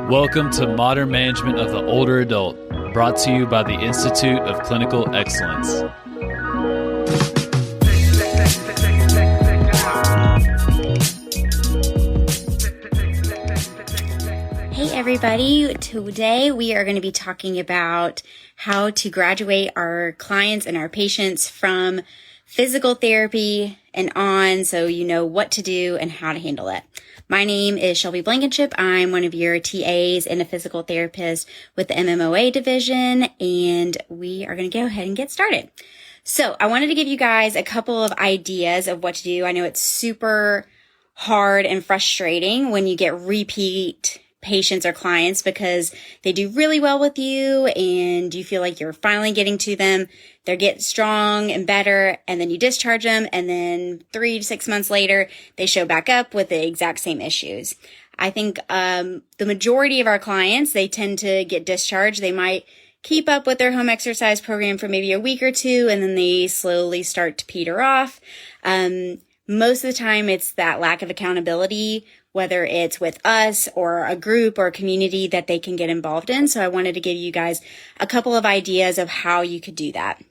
Welcome to Modern Management of the Older Adult, brought to you by the Institute of Clinical Excellence. Hey everybody, today we are going to be talking about how to graduate our clients and our patients from physical therapy and on, so you know what to do and how to handle it. My name is Shelby Blankenship. I'm one of your TAs and a physical therapist with the MMOA division, and we are going to go ahead and get started. So I wanted to give you guys a couple of ideas of what to do. I know it's super hard and frustrating when you get repeat patients or clients because they do really well with you and you feel like you're finally getting to them. They get strong and better, and then you discharge them, and then 3 to 6 months later, they show back up with the exact same issues. I think the majority of our clients, they tend to get discharged. They might keep up with their home exercise program for maybe a week or two, and then they slowly start to peter off. Most of the time, it's that lack of accountability, whether it's with us or a group or a community that they can get involved in. So I wanted to give you guys a couple of ideas of how you could do that.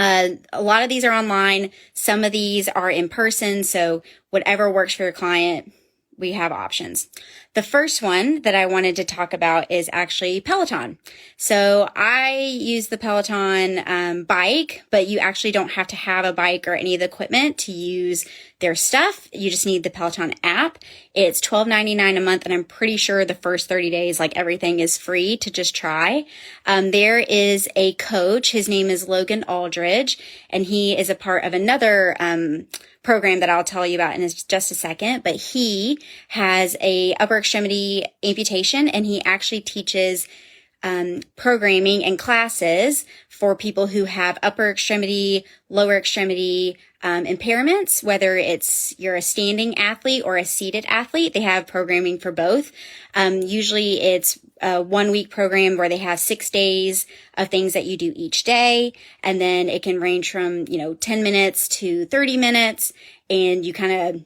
A lot of these are online. Some of these are in person. So whatever works for your client, we have options. The first one that I wanted to talk about is actually Peloton. So I use the Peloton bike, but you actually don't have to have a bike or any of the equipment to use their stuff. You just need the Peloton app. It's $12.99 a month, and I'm pretty sure the first 30 days, like everything is free to just try. There is a coach. His name is Logan Aldridge, and he is a part of another program that I'll tell you about in just a second, but he has a upper extremity amputation, and he actually teaches programming and classes for people who have upper extremity, lower extremity impairments, whether you're a standing athlete or a seated athlete. They have programming for both. Usually it's a 1 week program where they have 6 days of things that you do each day. And then it can range from, 10 minutes to 30 minutes, and you kind of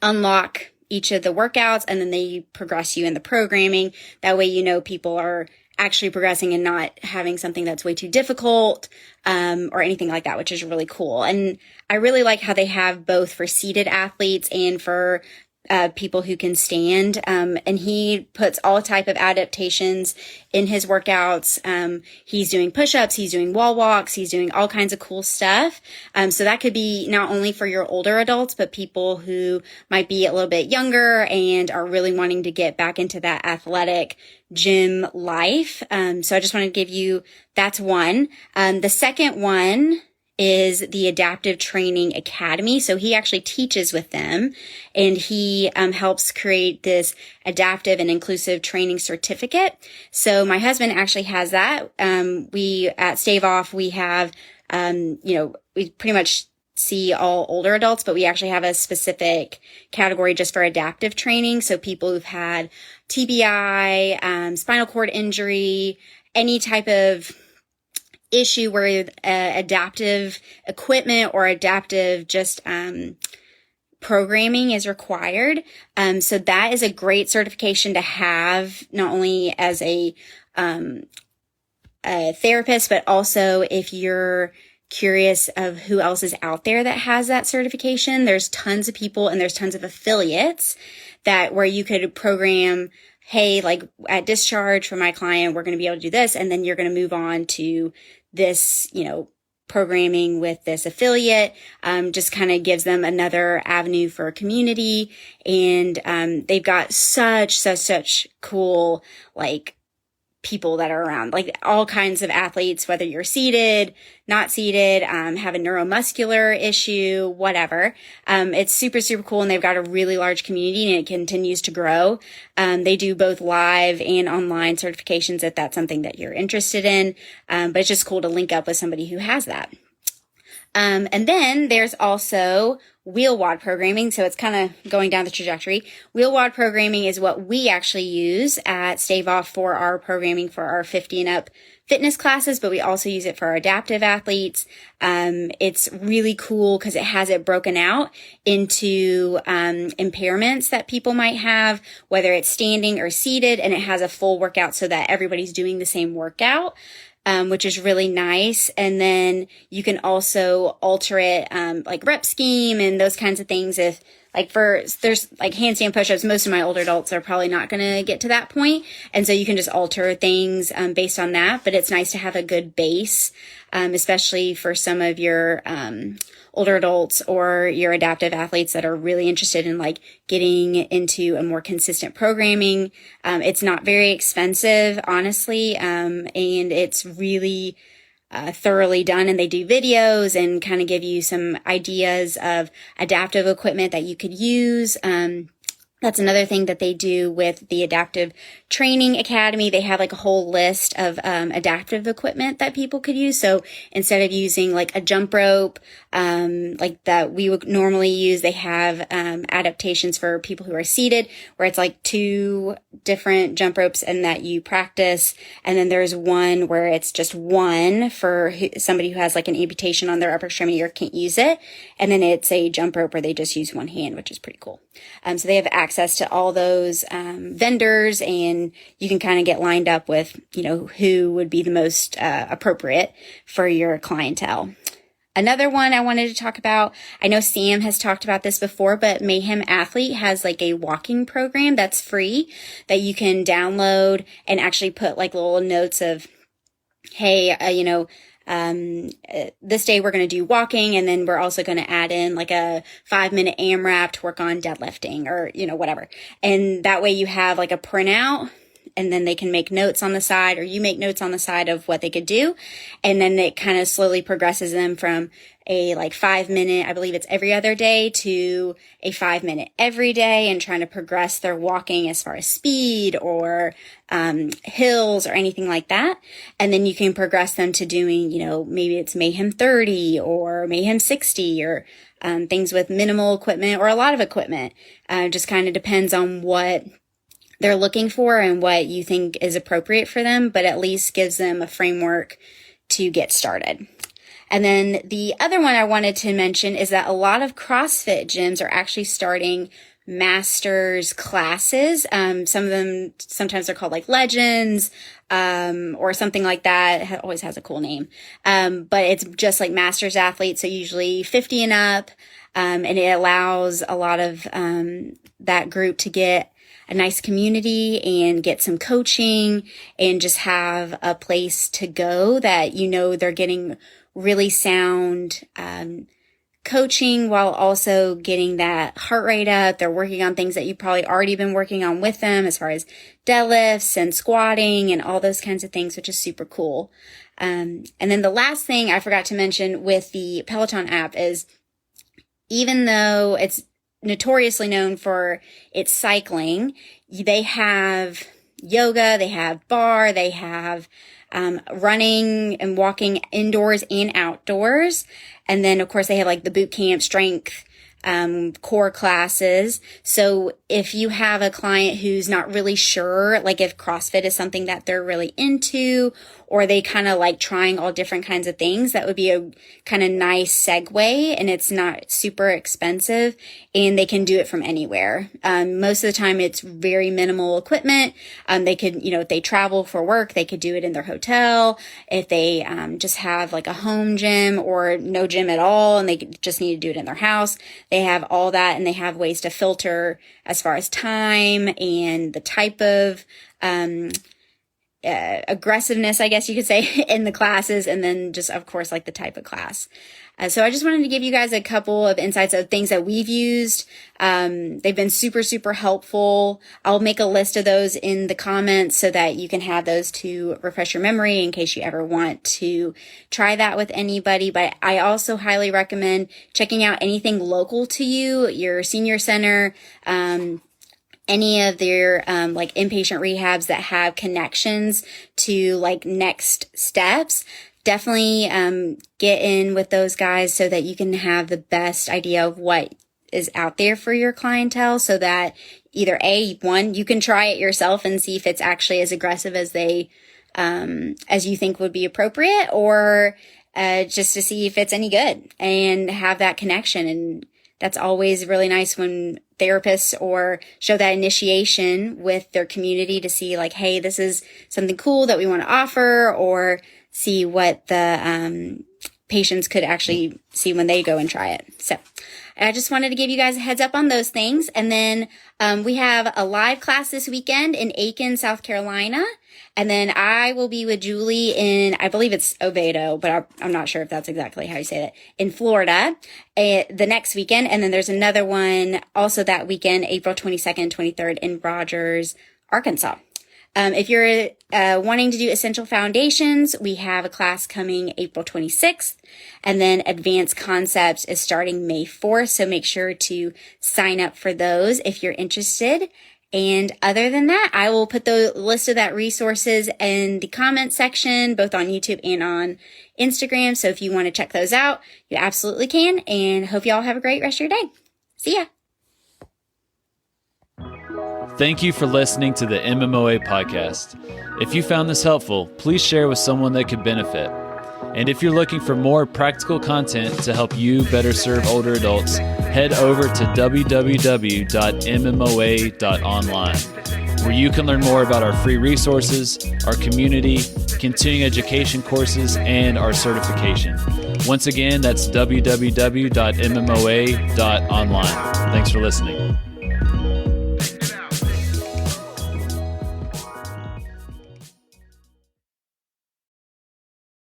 unlock each of the workouts, and then they progress you in the programming. That way, people are actually progressing and not having something that's way too difficult, or anything like that, which is really cool. And I really like how they have both for seated athletes and for people who can stand. And he puts all type of adaptations in his workouts. He's doing push-ups, he's doing wall walks, he's doing all kinds of cool stuff. So that could be not only for your older adults, but people who might be a little bit younger and are really wanting to get back into that athletic gym life. So I just wanted to give you, that's one. The second one is the Adaptive Training Academy. So he actually teaches with them, and he helps create this adaptive and inclusive training certificate. So my husband actually has that. We at Stave Off, we have, we pretty much see all older adults, but we actually have a specific category just for adaptive training. So people who've had TBI, spinal cord injury, any type of issue where adaptive equipment or adaptive just programming is required. So that is a great certification to have, not only as a therapist, but also if you're curious of who else is out there that has that certification. There's tons of people, and there's tons of affiliates where you could program, hey, like at discharge for my client, we're going to be able to do this. And then you're going to move on to this, programming with this affiliate. Just kind of gives them another avenue for a community. And, they've got such cool, people that are around, all kinds of athletes, whether you're seated, not seated, have a neuromuscular issue, whatever. It's super, super cool. And they've got a really large community, and it continues to grow. They do both live and online certifications if that's something that you're interested in. But it's just cool to link up with somebody who has that. And then there's also wheel WOD programming. So it's kind of going down the trajectory. Wheel WOD programming is what we actually use at Stave Off for our programming for our 50 and up fitness classes, but we also use it for our adaptive athletes. It's really cool because it has it broken out into impairments that people might have, whether it's standing or seated, and it has a full workout so that everybody's doing the same workout. Which is really nice. And then you can also alter it, like rep scheme and those kinds of things. If there's like handstand push-ups, most of my older adults are probably not going to get to that point. And so you can just alter things, based on that. But it's nice to have a good base, especially for some of your, older adults or your adaptive athletes that are really interested in like getting into a more consistent programming. It's not very expensive, honestly. And it's really, thoroughly done, and they do videos and kind of give you some ideas of adaptive equipment that you could use. That's another thing that they do with the Adaptive Training Academy. They have like a whole list of adaptive equipment that people could use. So instead of using like a jump rope, like that we would normally use, they have adaptations for people who are seated, where it's like 2 different jump ropes and that you practice. And then there's one where it's just one for somebody who has like an amputation on their upper extremity or can't use it. And then it's a jump rope where they just use one hand, which is pretty cool. So they have access to all those vendors, and you can kind of get lined up with, who would be the most appropriate for your clientele. Another one I wanted to talk about, I know Sam has talked about this before, but Mayhem Athlete has like a walking program that's free that you can download and actually put like little notes of, hey, this day we're going to do walking, and then we're also going to add in like a 5-minute AMRAP to work on deadlifting or, whatever. And that way you have like a printout, and then they can make notes on the side, or you make notes on the side of what they could do. And then it kind of slowly progresses them from a like 5-minute, I believe it's every other day, to a 5-minute every day, and trying to progress their walking as far as speed or hills or anything like that. And then you can progress them to doing, maybe it's Mayhem 30 or Mayhem 60 or things with minimal equipment or a lot of equipment. Just kind of depends on what they're looking for and what you think is appropriate for them, but at least gives them a framework to get started. And then the other one I wanted to mention is that a lot of CrossFit gyms are actually starting master's classes. Some of them, sometimes they're called like Legends, or something like that. It always has a cool name. But it's just like master's athletes. So usually 50 and up. And it allows a lot of, that group to get a nice community and get some coaching and just have a place to go that, they're getting really sound, coaching while also getting that heart rate up. They're working on things that you've probably already been working on with them, as far as deadlifts and squatting and all those kinds of things, which is super cool. And then the last thing I forgot to mention with the Peloton app is, even though it's notoriously known for its cycling, they have yoga, they have bar, they have running and walking indoors and outdoors. And then, of course, they have like the boot camp strength core classes. So if you have a client who's not really sure, like if CrossFit is something that they're really into, or they kind of like trying all different kinds of things, that would be a kind of nice segue, and it's not super expensive, and they can do it from anywhere. Most of the time it's very minimal equipment. They could, if they travel for work, they could do it in their hotel. If they just have like a home gym or no gym at all, and they just need to do it in their house, they have all that, and they have ways to filter as far as time and the type of aggressiveness, I guess you could say, in the classes, and then just, of course, like the type of class. So I just wanted to give you guys a couple of insights of things that we've used. They've been super, super helpful. I'll make a list of those in the comments so that you can have those to refresh your memory in case you ever want to try that with anybody. But I also highly recommend checking out anything local to you, your senior center, any of their like inpatient rehabs that have connections to like next steps. Definitely get in with those guys so that you can have the best idea of what is out there for your clientele, so that either one, you can try it yourself and see if it's actually as aggressive as they as you think would be appropriate, or just to see if it's any good and have that connection. And that's always really nice when therapists or show that initiation with their community to see like, hey, this is something cool that we want to offer, or see what the patients could actually see when they go and try it. So I just wanted to give you guys a heads up on those things. And then we have a live class this weekend in Aiken, South Carolina. And then I will be with Julie in, I believe it's Oviedo, but I'm not sure if that's exactly how you say it, in Florida the next weekend. And then there's another one also that weekend, April 22nd, 23rd in Rogers, Arkansas. If you're wanting to do Essential Foundations, we have a class coming April 26th, and then Advanced Concepts is starting May 4th, so make sure to sign up for those if you're interested. And other than that, I will put the list of that resources in the comment section, both on YouTube and on Instagram, so if you want to check those out, you absolutely can, and hope you all have a great rest of your day. See ya! Thank you for listening to the MMOA podcast. If you found this helpful, please share with someone that could benefit. And if you're looking for more practical content to help you better serve older adults, head over to www.mmoa.online, where you can learn more about our free resources, our community, continuing education courses, and our certification. Once again, that's www.mmoa.online. Thanks for listening.